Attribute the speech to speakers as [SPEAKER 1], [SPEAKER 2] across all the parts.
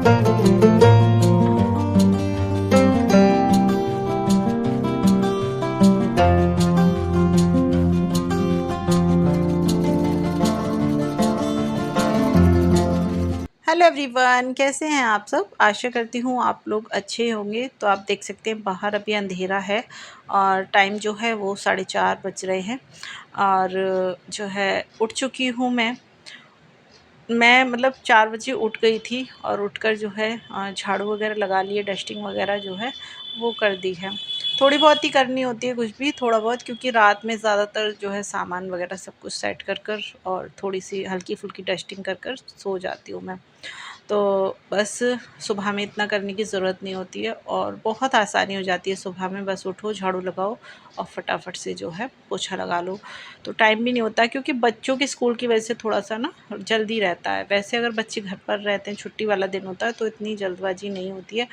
[SPEAKER 1] Hello everyone, कैसे हैं आप सब। आशा करती हूँ आप लोग अच्छे होंगे। तो आप देख सकते हैं बाहर अभी अंधेरा है और टाइम जो है वो 4:30 बज रहे हैं। और जो है उठ चुकी हूँ मैं मतलब 4 बजे उठ गई थी और उठकर जो है झाड़ू वगैरह लगा लिए, डस्टिंग वगैरह जो है वो कर दी है। थोड़ी बहुत ही करनी होती है, कुछ भी थोड़ा बहुत, क्योंकि रात में ज़्यादातर जो है सामान वगैरह सब कुछ सेट कर कर और थोड़ी सी हल्की फुल्की डस्टिंग कर कर सो जाती हूँ मैं। तो बस सुबह में इतना करने की ज़रूरत नहीं होती है और बहुत आसानी हो जाती है। सुबह में बस उठो, झाड़ू लगाओ और फटाफट से जो है पोछा लगा लो। तो टाइम भी नहीं होता, क्योंकि बच्चों के स्कूल की वजह से थोड़ा-सा ना जल्दी रहता है। वैसे अगर बच्चे घर पर रहते हैं, छुट्टी वाला दिन होता है, तो इतनी जल्दबाज़ी नहीं होती है।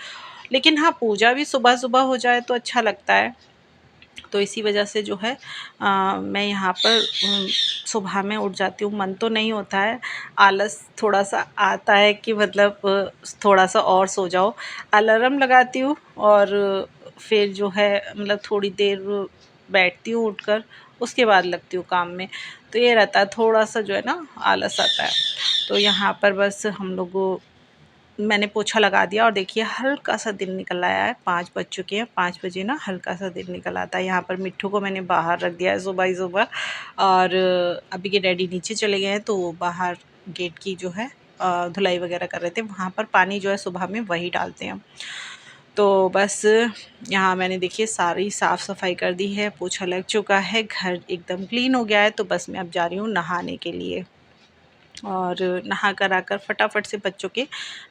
[SPEAKER 1] लेकिन हाँ, पूजा भी सुबह-सुबह हो जाए तो अच्छा लगता है। तो इसी वजह से जो है मैं यहाँ पर सुबह में उठ जाती हूँ। मन तो नहीं होता है, आलस थोड़ा-सा आता है कि मतलब थोड़ा-सा और सो जाओ। अलार्म लगाती हूँ और फिर जो है मतलब थोड़ी देर बैठती हूँ उठकर, उसके बाद लगती हूँ काम में। तो ये रहता है, थोड़ा-सा जो है ना आलस आता है। तो यहाँ पर बस हम लोग मैंने पोछा लगा दिया और देखिए हल्का-सा दिन निकल आया है। 5 बज चुके हैं, 5 बजे ना हल्का-सा दिन निकल आता है। यहाँ पर मिट्ठू को मैंने बाहर रख दिया है सुबह ही सुबह। और अभी के डैडी नीचे चले गए हैं, तो वो बाहर गेट की जो है धुलाई वगैरह कर रहे थे। वहाँ पर पानी जो है सुबह में वही डालते हैं। तो बस यहाँ मैंने देखिए सारी साफ़-सफ़ाई कर दी है, पोछा लग चुका है, घर एकदम क्लीन हो गया है। तो बस मैं अब जा रही हूँ नहाने के लिए। और नहा कर आकर फटाफट से बच्चों के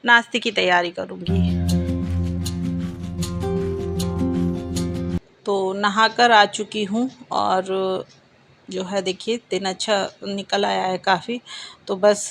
[SPEAKER 1] नाश्ते की तैयारी करूँगी। तो नहाकर आ चुकी हूँ और जो है देखिए दिन अच्छा निकल आया है काफ़ी। तो बस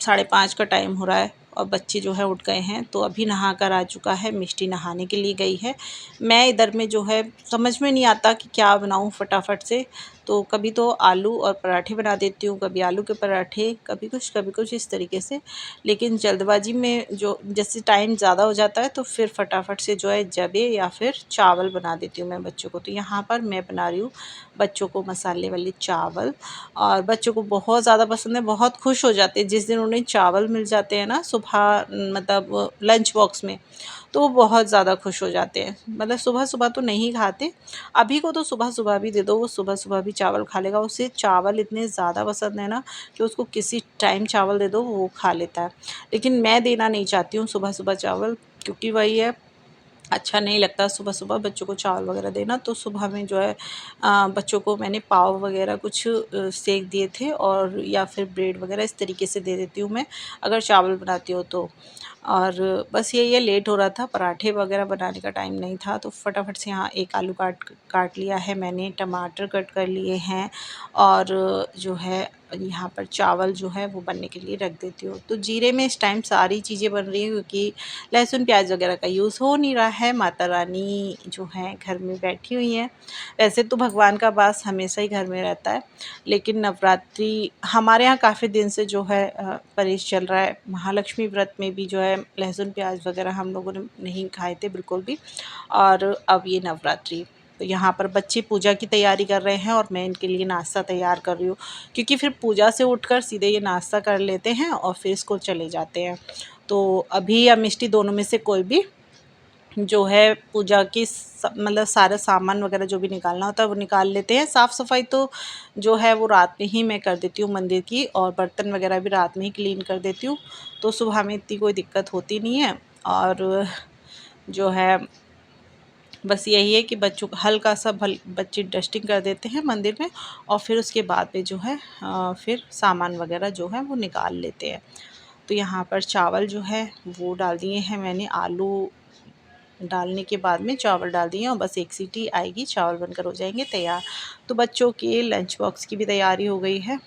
[SPEAKER 1] 5:30 का टाइम हो रहा है और बच्चे जो है उठ गए हैं। तो अभी नहा कर आ चुका है, मिष्टी नहाने के लिए गई है। मैं इधर में जो है समझ में नहीं आता कि क्या बनाऊँ फटाफट से। तो कभी तो आलू और पराठे बना देती हूँ, कभी आलू के पराठे, कभी कुछ इस तरीके से। लेकिन जल्दबाजी में जो जैसे टाइम ज़्यादा हो जाता है तो फिर फटाफट से जो है जबे या फिर चावल बना देती हूँ मैं बच्चों को। तो यहाँ पर मैं बना रही हूँ बच्चों को मसाले वाले चावल। और बच्चों को बहुत ज़्यादा पसंद है, बहुत खुश हो जाते हैं जिस दिन उन्हें चावल मिल जाते हैं ना सुबह, मतलब लंच बॉक्स में, तो वो बहुत ज़्यादा खुश हो जाते हैं। मतलब सुबह-सुबह तो नहीं खाते, अभी को तो सुबह-सुबह भी दे दो, वो सुबह-सुबह भी चावल खा लेगा। उसे चावल इतने ज़्यादा पसंद है ना कि उसको किसी टाइम चावल दे दो वो खा लेता है। लेकिन मैं देना नहीं चाहती हूँ सुबह-सुबह चावल, क्योंकि वही है, अच्छा नहीं लगता सुबह-सुबह बच्चों को चावल वगैरह देना। तो सुबह में जो है बच्चों को मैंने पाव वगैरह कुछ सेंक दिए थे और या फिर ब्रेड वगैरह इस तरीके से दे देती हूँ मैं, अगर चावल बनाती हूँ तो। और बस यही है, लेट हो रहा था, पराठे वगैरह बनाने का टाइम नहीं था, तो फटाफट से यहाँ एक आलू काट काट लिया है मैंने, टमाटर कट कर लिए हैं और जो है यहाँ पर चावल जो है वो बनने के लिए रख देती हूँ। तो जीरे में इस टाइम सारी चीज़ें बन रही हैं, क्योंकि लहसुन प्याज वगैरह का यूज़ हो नहीं रहा है। माता रानी जो हैं घर में बैठी हुई हैं। वैसे तो भगवान का वास हमेशा ही घर में रहता है, लेकिन नवरात्रि हमारे यहाँ काफ़ी दिन से जो है परहेज़ चल रहा है। महालक्ष्मी व्रत में भी जो है लहसुन प्याज वगैरह हम लोगों ने नहीं खाए थे बिल्कुल भी। और अब ये नवरात्रि, तो यहाँ पर बच्चे पूजा की तैयारी कर रहे हैं और मैं इनके लिए नाश्ता तैयार कर रही हूँ, क्योंकि फिर पूजा से उठकर सीधे ये नाश्ता कर लेते हैं और फिर स्कूल चले जाते हैं। तो अभी या मिष्टी दोनों में से कोई भी जो है पूजा की मतलब सारा सामान वगैरह जो भी निकालना होता है वो निकाल लेते हैं। साफ़ सफाई तो जो है वो रात में ही मैं कर देती हूँ मंदिर की, और बर्तन वगैरह भी रात में ही क्लीन कर देती हूँ। तो सुबह में इतनी कोई दिक्कत होती नहीं है। और जो है बस यही है कि बच्चों को हल्का सा बच्चे डस्टिंग कर देते हैं मंदिर में, और फिर उसके बाद में जो है फिर सामान वगैरह जो है वो निकाल लेते हैं। तो यहाँ पर चावल जो है वो डाल दिए हैं मैंने, आलू डालने के बाद में चावल डाल दिए और बस एक सीटी आएगी, चावल बनकर हो जाएंगे तैयार। तो बच्चों के लंच बॉक्स की भी तैयारी हो गई है।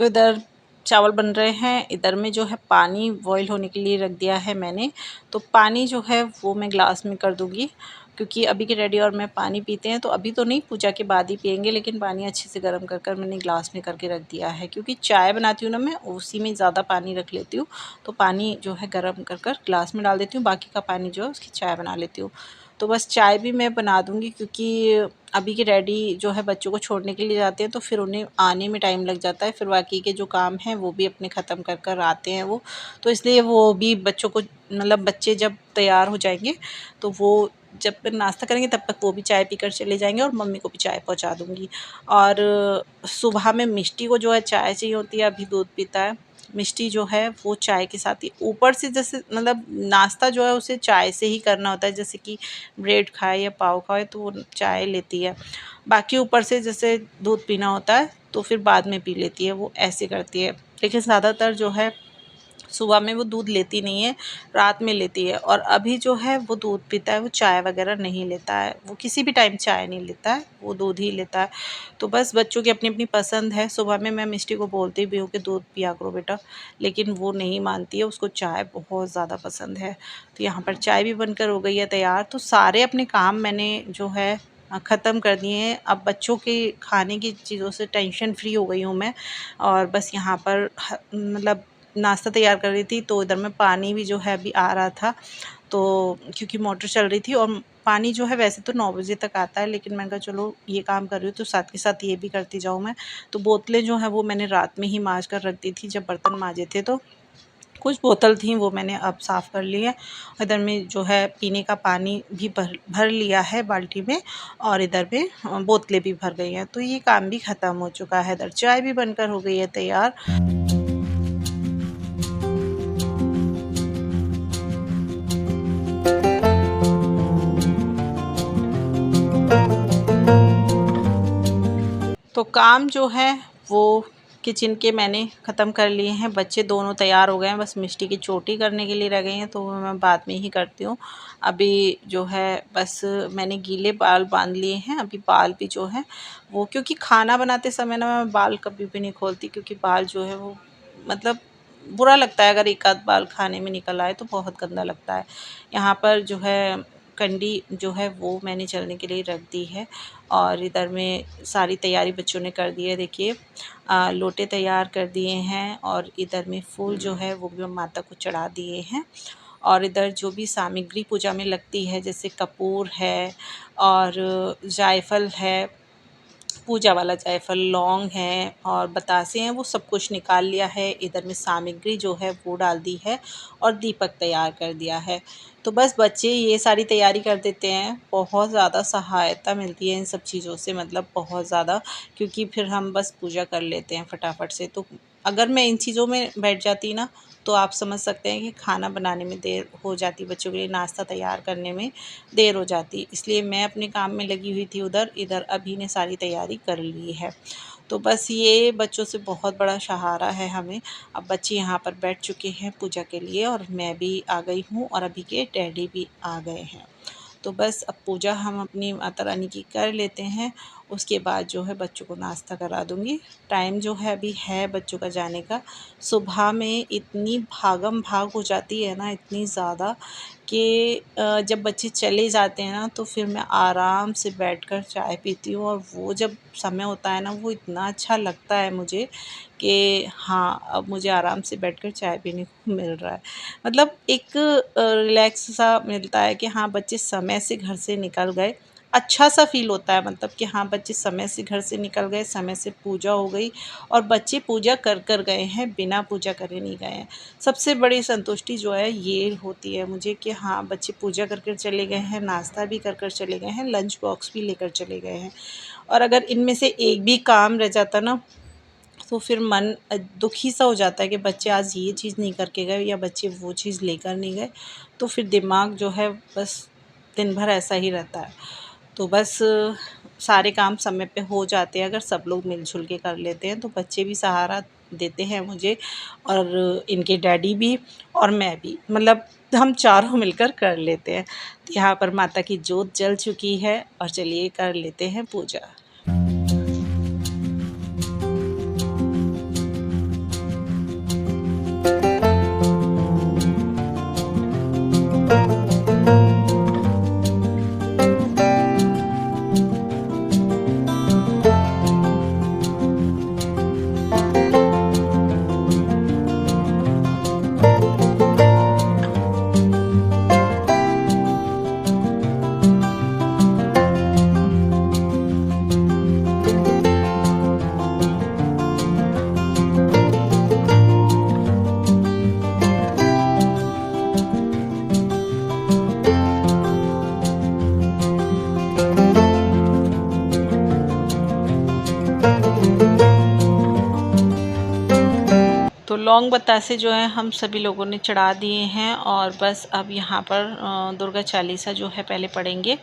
[SPEAKER 1] तो इधर चावल बन रहे हैं, इधर में जो है पानी बॉईल होने के लिए रख दिया है मैंने। तो पानी जो है वो मैं ग्लास में कर दूँगी, क्योंकि अभी के डैडी और मैं पानी पीते हैं, तो अभी तो नहीं, पूजा के बाद ही पिएंगे, लेकिन पानी अच्छे से गर्म कर कर मैंने ग्लास में करके रख दिया है, क्योंकि चाय बनाती हूँ ना मैं, उसी में ज़्यादा पानी रख लेती हूँ। तो पानी जो है गर्म कर कर ग्लास में डाल देती हूँ, बाकी का पानी जो है उसकी चाय बना लेती हूँ। तो बस चाय भी मैं बना दूँगी, क्योंकि अभी के डैडी जो है बच्चों को छोड़ने के लिए जाते हैं, तो फिर उन्हें आने में टाइम लग जाता है, फिर बाकी के जो काम हैं वो भी अपने ख़त्म कर कर आते हैं वो। तो इसलिए वो भी बच्चों को, मतलब बच्चे जब तैयार हो जाएंगे तो वो जब तक नाश्ता करेंगे तब तक वो भी चाय पीकर चले जाएंगे, और मम्मी को भी चाय पहुंचा दूंगी। और सुबह में मिष्टी को जो है चाय चाहिए होती है, अभी दूध पीता है। मिष्टी जो है वो चाय के साथ ही, ऊपर से जैसे मतलब नाश्ता जो है उसे चाय से ही करना होता है, जैसे कि ब्रेड खाए या पाव खाए तो वो चाय लेती है। बाकी ऊपर से जैसे दूध पीना होता है तो फिर बाद में पी लेती है, वो ऐसे करती है। लेकिन ज़्यादातर जो है सुबह में वो दूध लेती नहीं है, रात में लेती है। और अभी जो है वो दूध पीता है, वो चाय वगैरह नहीं लेता है, वो किसी भी टाइम चाय नहीं लेता है, वो दूध ही लेता है। तो बस बच्चों की अपनी अपनी पसंद है। सुबह में मैं मिष्टी को बोलती भी हूँ कि दूध पिया करो बेटा, लेकिन वो नहीं मानती है, उसको चाय बहुत ज़्यादा पसंद है। तो यहाँ पर चाय भी बनकर हो गई है तैयार। तो सारे अपने काम मैंने जो है ख़त्म कर दिए हैं। अब बच्चों के खाने की चीज़ों से टेंशन फ्री हो गई हूँ मैं। और बस यहाँ पर मतलब नाश्ता तैयार कर रही थी, तो इधर में पानी भी जो है अभी आ रहा था, तो क्योंकि मोटर चल रही थी। और पानी जो है वैसे तो 9 बजे तक आता है, लेकिन मैंने कहा चलो ये काम कर रही हूँ तो साथ के साथ ये भी करती जाऊँ मैं। तो बोतलें जो हैं वो मैंने रात में ही माँज कर रख दी थी, जब बर्तन माँजे थे तो कुछ बोतल थी वो मैंने अब साफ़ कर ली है। इधर में जो है पीने का पानी भी भर भर लिया है बाल्टी में, और इधर में बोतलें भी भर गई हैं, तो ये काम भी ख़त्म हो चुका है। इधर चाय भी बनकर हो गई है तैयार। तो काम जो है वो किचन के मैंने ख़त्म कर लिए हैं। बच्चे दोनों तैयार हो गए हैं, बस मिष्टी की चोटी करने के लिए रह गई हैं, तो वो मैं बाद में ही करती हूँ। अभी जो है बस मैंने गीले बाल बांध लिए हैं। अभी बाल भी जो है वो, क्योंकि खाना बनाते समय ना मैं बाल कभी भी नहीं खोलती, क्योंकि बाल जो है वो मतलब बुरा लगता है, अगर एक आध बाल खाने में निकल आए तो बहुत गंदा लगता है। यहाँ पर जो है कंडी जो है वो मैंने चलने के लिए रख दी है। और इधर में सारी तैयारी बच्चों ने कर दी है। देखिए लोटे तैयार कर दिए हैं, और इधर में फूल जो है वो भी माता को चढ़ा दिए हैं। और इधर जो भी सामग्री पूजा में लगती है, जैसे कपूर है और जायफल है, पूजा वाला जायफल, लौंग है और बतासे हैं, वो सब कुछ निकाल लिया है। इधर में सामग्री जो है वो डाल दी है, और दीपक तैयार कर दिया है। तो बस बच्चे ये सारी तैयारी कर देते हैं। बहुत ज़्यादा सहायता मिलती है इन सब चीज़ों से, मतलब बहुत ज़्यादा, क्योंकि फिर हम बस पूजा कर लेते हैं फटाफट से। तो अगर मैं इन चीज़ों में बैठ जाती ना, तो आप समझ सकते हैं कि खाना बनाने में देर हो जाती, बच्चों के लिए नाश्ता तैयार करने में देर हो जाती। इसलिए मैं अपने काम में लगी हुई थी उधर, इधर अभी ने सारी तैयारी कर ली है। तो बस ये बच्चों से बहुत बड़ा सहारा है हमें। अब बच्चे यहाँ पर बैठ चुके हैं पूजा के लिए, और मैं भी आ गई हूँ, और अभी के डैडी भी आ गए हैं। तो बस अब पूजा हम अपनी माता रानी की कर लेते हैं। उसके बाद जो है बच्चों को नाश्ता करा दूँगी। टाइम जो है अभी है बच्चों का जाने का। सुबह में इतनी भागम भाग हो जाती है ना, इतनी ज़्यादा, कि जब बच्चे चले जाते हैं ना तो फिर मैं आराम से बैठकर चाय पीती हूँ। और वो जब समय होता है ना, वो इतना अच्छा लगता है मुझे कि हाँ, अब मुझे आराम से बैठकर चाय पीने को मिल रहा है। मतलब एक रिलैक्स सा मिलता है कि हाँ, बच्चे समय से घर से निकल गए। अच्छा सा फ़ील होता है, मतलब कि हाँ, बच्चे समय से घर से निकल गए, समय से पूजा हो गई, और बच्चे पूजा कर कर गए हैं, बिना पूजा करे नहीं गए हैं। सबसे बड़ी संतुष्टि जो है ये होती है मुझे कि हाँ, बच्चे पूजा कर कर चले गए हैं, नाश्ता भी कर कर चले गए हैं, लंच बॉक्स भी लेकर चले गए हैं। और अगर इनमें से एक भी काम रह जाता ना, तो फिर मन दुखी सा हो जाता है कि बच्चे आज ये चीज़ नहीं करके गए, या बच्चे वो चीज़ लेकर नहीं गए। तो फिर दिमाग जो है बस दिन भर ऐसा ही रहता है। तो बस सारे काम समय पे हो जाते हैं, अगर सब लोग मिल-जुल के कर लेते हैं, तो बच्चे भी सहारा देते हैं मुझे, और इनके डैडी भी, और मैं भी, मतलब हम चारों मिलकर कर लेते हैं। तो यहाँ पर माता की जोत जल चुकी है, और चलिए कर लेते हैं पूजा। लौंग बतासे जो है हम सभी लोगों ने चढ़ा दिए हैं और बस अब यहाँ पर दुर्गा चालीसा जो है पहले पढ़ेंगे।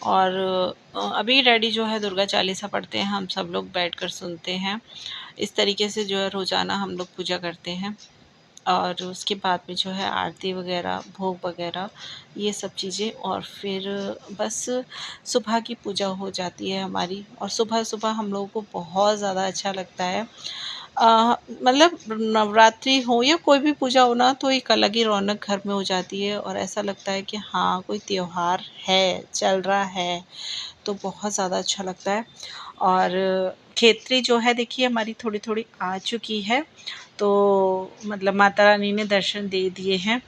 [SPEAKER 1] और अभी डैडी जो है दुर्गा चालीसा पढ़ते हैं, हम सब लोग बैठकर सुनते हैं। इस तरीके से जो है रोज़ाना हम लोग पूजा करते हैं। और उसके बाद में जो है आरती वगैरह, भोग वगैरह, ये सब चीज़ें, और फिर बस सुबह की पूजा हो जाती है हमारी। और सुबह-सुबह हम लोगों को बहुत ज़्यादा अच्छा लगता है। मतलब नवरात्रि हो या कोई भी पूजा हो ना, तो एक अलग ही रौनक घर में हो जाती है और ऐसा लगता है कि हाँ, कोई त्योहार है, चल रहा है, तो बहुत ज़्यादा अच्छा लगता है। और खेतरी जो है देखिए हमारी थोड़ी-थोड़ी आ चुकी है, तो मतलब माता रानी ने दर्शन दे दिए हैं।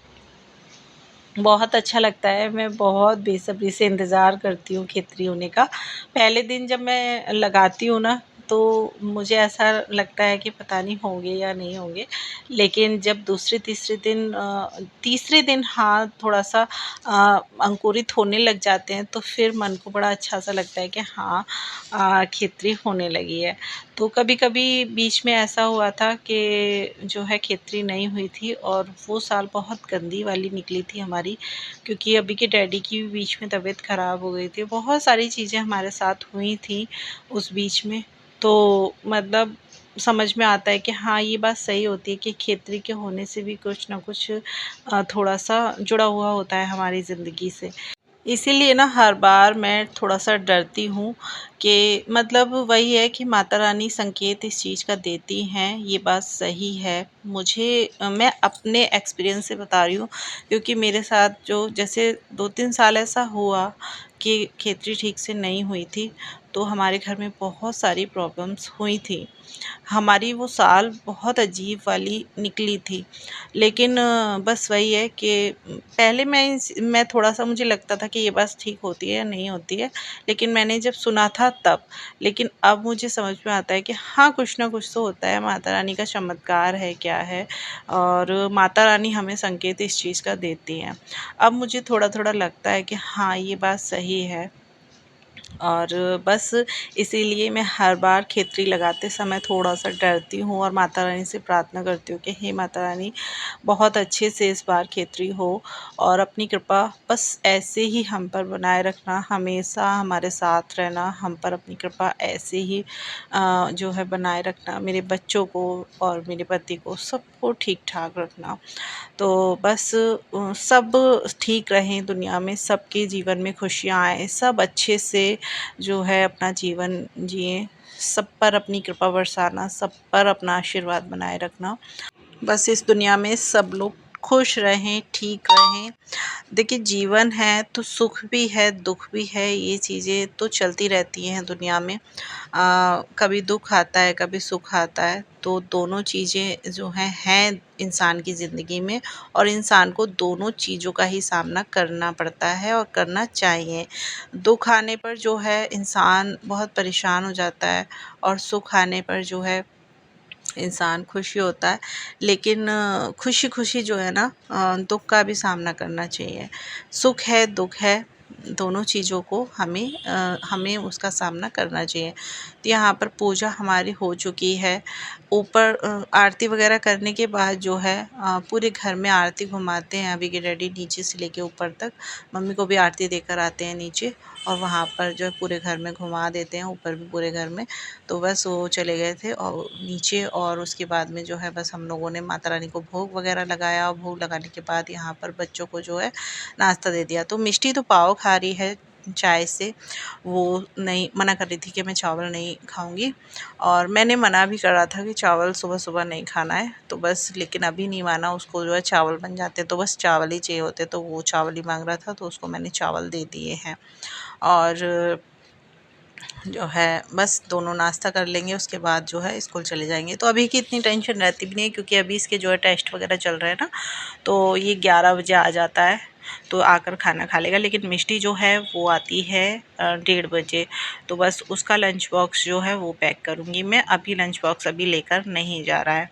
[SPEAKER 1] बहुत अच्छा लगता है, मैं बहुत बेसब्री से इंतज़ार करती हूँ खेतरी होने का। पहले दिन जब मैं लगाती हूँ ना, तो मुझे ऐसा लगता है कि पता नहीं होंगे या नहीं होंगे। लेकिन जब दूसरे तीसरे दिन तीसरे दिन हाँ, थोड़ा-सा अंकुरित होने लग जाते हैं, तो फिर मन को बड़ा अच्छा-सा लगता है कि हाँ, खेतरी होने लगी है। तो कभी-कभी बीच में ऐसा हुआ था कि जो है खेतरी नहीं हुई थी, और वो साल बहुत गंदी वाली निकली थी हमारी, क्योंकि अभी के डैडी की भी बीच में तबीयत ख़राब हो गई थी। बहुत सारी चीज़ें हमारे साथ हुई थी उस बीच में। तो मतलब समझ में आता है कि हाँ, ये बात सही होती है कि खेतरी के होने से भी कुछ ना कुछ थोड़ा-सा जुड़ा हुआ होता है हमारी ज़िंदगी से। इसीलिए ना हर बार मैं थोड़ा-सा डरती हूँ कि मतलब वही है कि माता रानी संकेत इस चीज़ का देती हैं, ये बात सही है। मुझे मैं अपने एक्सपीरियंस से बता रही हूँ, क्योंकि मेरे साथ जो जैसे 2-3 साल ऐसा हुआ कि खेतरी ठीक से नहीं हुई थी, तो हमारे घर में बहुत सारी प्रॉब्लम्स हुई थी। हमारी वो साल बहुत अजीब वाली निकली थी। लेकिन बस वही है कि पहले मैं थोड़ा-सा मुझे लगता था कि ये बस ठीक होती है या नहीं होती है, लेकिन मैंने जब सुना था तब। लेकिन अब मुझे समझ में आता है कि हाँ, कुछ ना कुछ तो होता है, माता रानी का चमत्कार है, क्या है, और माता रानी हमें संकेत इस चीज़ का देती हैं। अब मुझे थोड़ा-थोड़ा लगता है कि हाँ, ये बात सही है। और बस इसीलिए मैं हर बार खेतरी लगाते समय थोड़ा-सा डरती हूँ और माता रानी से प्रार्थना करती हूँ कि हे माता रानी, बहुत अच्छे से इस बार खेतरी हो और अपनी कृपा बस ऐसे ही हम पर बनाए रखना, हमेशा हमारे साथ रहना, हम पर अपनी कृपा ऐसे ही जो है बनाए रखना, मेरे बच्चों को और मेरे पति को, सबको ठीक-ठाक रखना। तो बस सब ठीक रहें दुनिया में, सबके जीवन में खुशियाँ आएँ, सब अच्छे से जो है अपना जीवन जिएँ, सब पर अपनी कृपा बरसाना, सब पर अपना आशीर्वाद बनाए रखना। बस इस दुनिया में सब लोग खुश रहें, ठीक रहें। देखिए जीवन है तो सुख भी है, दुःख भी है, ये चीज़ें तो चलती रहती हैं दुनिया में। कभी दुःख आता है, कभी सुख आता है, तो दोनों चीज़ें जो हैं इंसान की ज़िंदगी में, और इंसान को दोनों चीज़ों का ही सामना करना पड़ता है और करना चाहिए। दुःख आने पर जो है इंसान बहुत परेशान हो जाता है, और सुख आने पर जो है इंसान खुशी होता है। लेकिन खुशी-खुशी जो है ना दुःख का भी सामना करना चाहिए। सुख है, दुःख है, दोनों चीज़ों को हमें उसका सामना करना चाहिए। तो यहाँ पर पूजा हमारी हो चुकी है। ऊपर आरती वग़ैरह करने के बाद जो है पूरे घर में आरती घुमाते हैं अभी के डैडी नीचे से लेके ऊपर तक। मम्मी को भी आरती देकर आते हैं नीचे, और वहाँ पर जो है पूरे घर में घुमा देते हैं, ऊपर भी पूरे घर में। तो बस वो चले गए थे और नीचे, और उसके बाद में जो है बस हम लोगों ने माता रानी को भोग वगैरह लगाया, और भोग लगाने के बाद यहाँ पर बच्चों को जो है नाश्ता दे दिया। तो मिष्टी तो पाव खा रही है चाय से, वो नहीं, मना कर रही थी कि मैं चावल नहीं खाऊंगी, और मैंने मना भी करा था कि चावल सुबह सुबह नहीं खाना है, तो बस लेकिन अभी नहीं माना। उसको जो है चावल बन जाते तो बस चावल ही चाहिए होते, तो वो चावल ही मांग रहा था, तो उसको मैंने चावल दे दिए हैं। और जो है बस दोनों नाश्ता कर लेंगे, उसके बाद जो है स्कूल चले जाएंगे। तो अभी की इतनी टेंशन रहती भी नहीं है, क्योंकि अभी इसके जो है टेस्ट वगैरह चल रहे हैं ना, तो ये 11 बजे आ जाता है, तो आकर खाना खा लेगा। लेकिन मिष्टी जो है वो आती है 1:30 बजे, तो बस उसका लंच बॉक्स जो है वो पैक करूँगी मैं। अभी लंच बॉक्स अभी लेकर नहीं जा रहा है।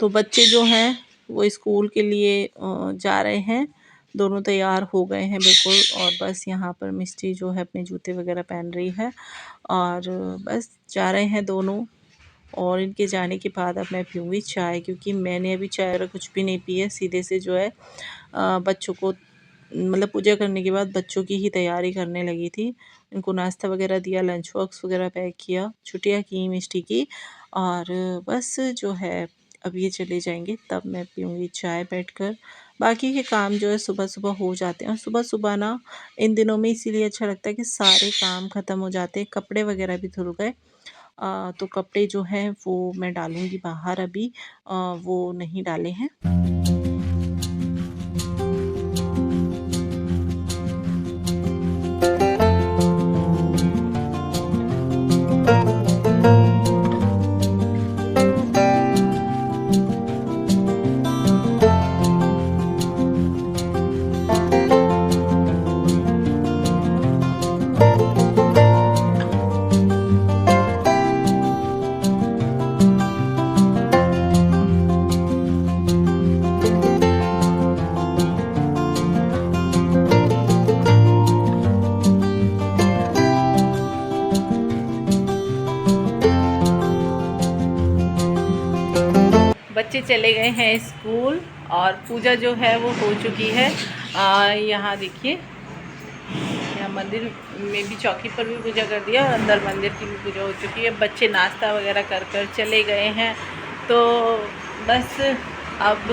[SPEAKER 1] तो बच्चे जो हैं वो स्कूल के लिए जा रहे हैं। दोनों तैयार हो गए हैं बिल्कुल, और बस यहाँ पर मिस्टी जो है अपने जूते वगैरह पहन रही है और बस जा रहे हैं दोनों। और इनके जाने के बाद अब मैं पीऊँगी चाय, क्योंकि मैंने अभी चाय वगैरह कुछ भी नहीं पी है। सीधे से जो है बच्चों को मतलब पूजा करने के बाद बच्चों की ही तैयारी करने लगी थी। इनको नाश्ता वगैरह दिया, लंच बॉक्स वगैरह पैक किया, छुट्टियाँ की मिष्टी की, और बस जो है अब ये चले जाएँगे तब मैं पीऊँगी चाय बैठकर। बाकी के काम जो है सुबह-सुबह हो जाते हैं, और सुबह-सुबह ना इन दिनों में इसीलिए अच्छा लगता है कि सारे काम ख़त्म हो जाते हैं। कपड़े वगैरह भी धुल गए। तो कपड़े जो हैं वो मैं डालूँगी बाहर अभी, वो नहीं डाले हैं। बच्चे चले गए हैं स्कूल, और पूजा जो है वो हो चुकी है। यहाँ देखिए, यहाँ मंदिर में भी, चौकी पर भी पूजा कर दिया, और अंदर मंदिर की भी पूजा हो चुकी है। बच्चे नाश्ता वगैरह कर कर चले गए हैं। तो बस अब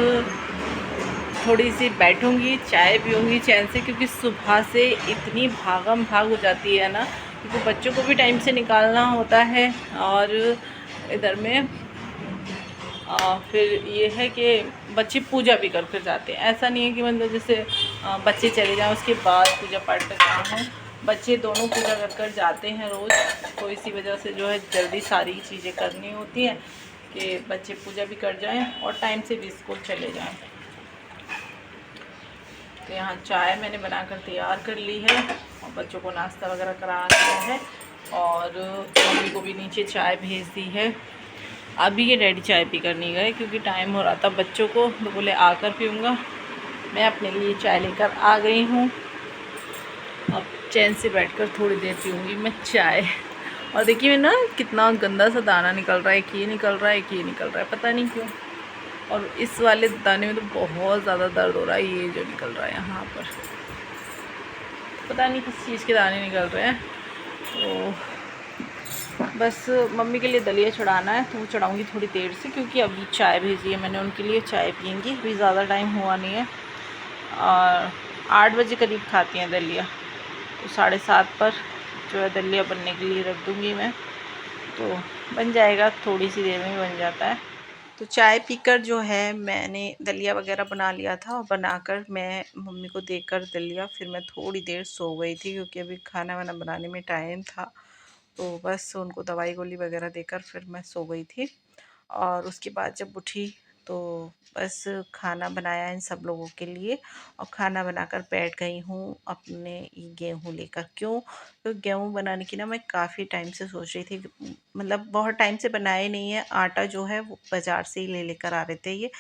[SPEAKER 1] थोड़ी सी बैठूंगी, चाय पीऊँगी चैन से, क्योंकि सुबह से इतनी भागम भाग हो जाती है ना, क्योंकि बच्चों को भी टाइम से निकालना होता है, और इधर में फिर ये है कि बच्चे पूजा भी कर कर जाते हैं। ऐसा नहीं है कि मतलब जैसे बच्चे चले जाएं उसके बाद पूजा पाठ का काम है। बच्चे दोनों पूजा कर कर जाते हैं रोज़, तो इसी वजह से जो है जल्दी सारी चीज़ें करनी होती हैं कि बच्चे पूजा भी कर जाएं और टाइम से भी स्कूल चले जाएं। तो यहाँ चाय मैंने बनाकर तैयार कर ली है, और बच्चों को नाश्ता वगैरह करा दिया है, और मम्मी को भी नीचे चाय भेज दी है। अभी ये डैडी चाय पी कर नहीं गए, क्योंकि टाइम हो रहा था बच्चों को, तो बोले आकर पीऊँगा। मैं अपने लिए चाय लेकर आ गई हूँ। अब चैन से बैठकर थोड़ी देर पीऊँगी मैं चाय। और देखिए ना कितना गंदा सा दाना निकल रहा है, एक ये निकल रहा है, एक ये निकल रहा है, पता नहीं क्यों। और इस वाले दाने में तो बहुत ज़्यादा दर्द हो रहा है, ये जो निकल रहा है यहाँ पर, पता नहीं किस चीज़ के दाने निकल रहे हैं। तो बस मम्मी के लिए दलिया चढ़ाना है, तो वो चढ़ाऊँगी थोड़ी देर से, क्योंकि अभी चाय भेजी है मैंने उनके लिए, चाय पियेंगी। अभी ज़्यादा टाइम हुआ नहीं है, और 8 बजे करीब खाती हैं दलिया, तो 7:30 पर जो है दलिया बनने के लिए रख दूँगी मैं, तो बन जाएगा, थोड़ी सी देर में ही बन जाता है। तो चाय पीकर जो है मैंने दलिया वगैरह बना लिया था, और बनाकर मैं मम्मी को देकर दलिया, फिर मैं थोड़ी देर सो गई थी, क्योंकि अभी खाना वाना बनाने में टाइम था। तो बस उनको दवाई गोली वगैरह देकर फिर मैं सो गई थी, और उसके बाद जब उठी तो बस खाना बनाया इन सब लोगों के लिए, और खाना बनाकर बैठ गई हूँ अपने गेहूँ लेकर। क्यों? तो गेहूँ बनाने की ना मैं काफ़ी टाइम से सोच रही थी, मतलब बहुत टाइम से बनाए नहीं है। आटा जो है वो बाज़ार से ही ले लेकर आ रहे थे ये,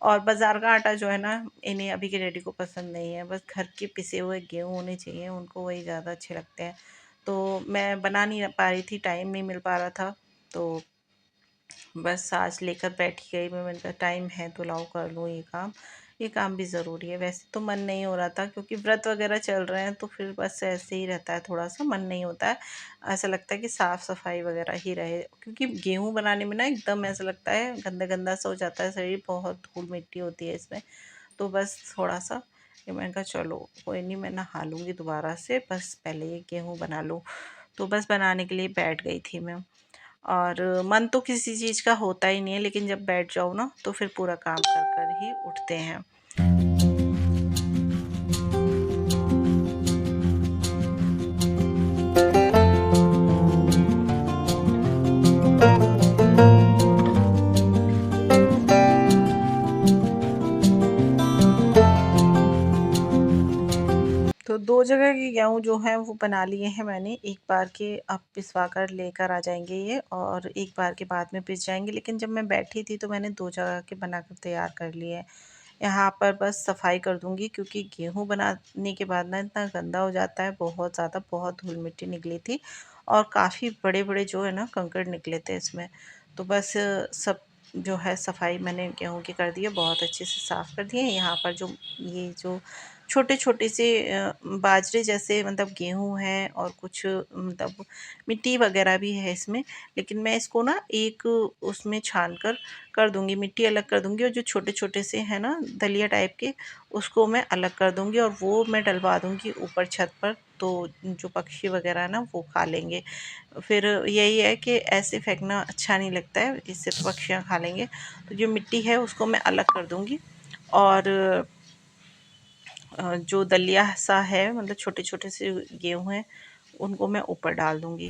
[SPEAKER 1] और बाज़ार का आटा जो है ना इन्हें अभी के डैडी को पसंद नहीं है। बस घर के पिसे हुए गेहूँ होने चाहिए, उनको वही ज़्यादा अच्छे लगते हैं। तो मैं बना नहीं पा रही थी, टाइम नहीं मिल पा रहा था, तो बस आज लेकर बैठी गई मैं। मैंने कहा टाइम है तो लाओ कर लूँ ये काम भी ज़रूरी है। वैसे तो मन नहीं हो रहा था, क्योंकि व्रत वगैरह चल रहे हैं, तो फिर बस ऐसे ही रहता है, थोड़ा सा मन नहीं होता है। ऐसा लगता है कि साफ़ सफाई वगैरह ही रहे, क्योंकि गेहूँ बनाने में ना एकदम ऐसा लगता है गंदा गंदा सा हो जाता है शरीर, बहुत धूल मिट्टी होती है इसमें। तो बस थोड़ा सा कि मैंने कहा चलो कोई नहीं, मैं नहा लूँगी दोबारा से, बस पहले ये गेहूँ बना लूँ। तो बस बनाने के लिए बैठ गई थी मैं। और मन तो किसी चीज़ का होता ही नहीं है, लेकिन जब बैठ जाओ ना तो फिर पूरा काम कर कर ही उठते हैं। तो 2 जगह की गेहूँ जो है वो बना लिए हैं मैंने, एक बार के अब पिसवा कर लेकर आ जाएँगे ये और एक बार के बाद में पिस जाएँगे, लेकिन जब मैं बैठी थी तो मैंने 2 जगह के बनाकर तैयार कर लिए हैं। यहाँ पर बस सफाई कर दूँगी क्योंकि गेहूँ बनाने के बाद ना इतना गंदा हो जाता है, बहुत ज़्यादा, बहुत धूल-मिट्टी निकली थी और काफ़ी बड़े-बड़े जो है ना कंकड़ निकले थे इसमें। तो बस सब जो है सफाई मैंने गेहूँ की कर दी है, बहुत अच्छे से साफ़ कर दिए हैं। यहाँ पर जो ये जो छोटे-छोटे से बाजरे जैसे मतलब गेहूँ हैं और कुछ मतलब मिट्टी वग़ैरह भी है इसमें, लेकिन मैं इसको ना एक उसमें छान कर दूँगी, मिट्टी अलग कर दूँगी और जो छोटे-छोटे से हैं ना दलिया टाइप के, उसको मैं अलग कर दूँगी और वो मैं डलवा दूँगी ऊपर छत पर, तो जो पक्षी वग़ैरह है ना वो खा लेंगे। फिर यही है कि ऐसे फेंकना अच्छा नहीं लगता है, इससे तो पक्षियाँ खा लेंगे। तो जो मिट्टी है उसको मैं अलग कर दूँगी और जो दलिया सा है मतलब छोटे-छोटे से गेहूँ हैं, उनको मैं ऊपर डाल दूँगी।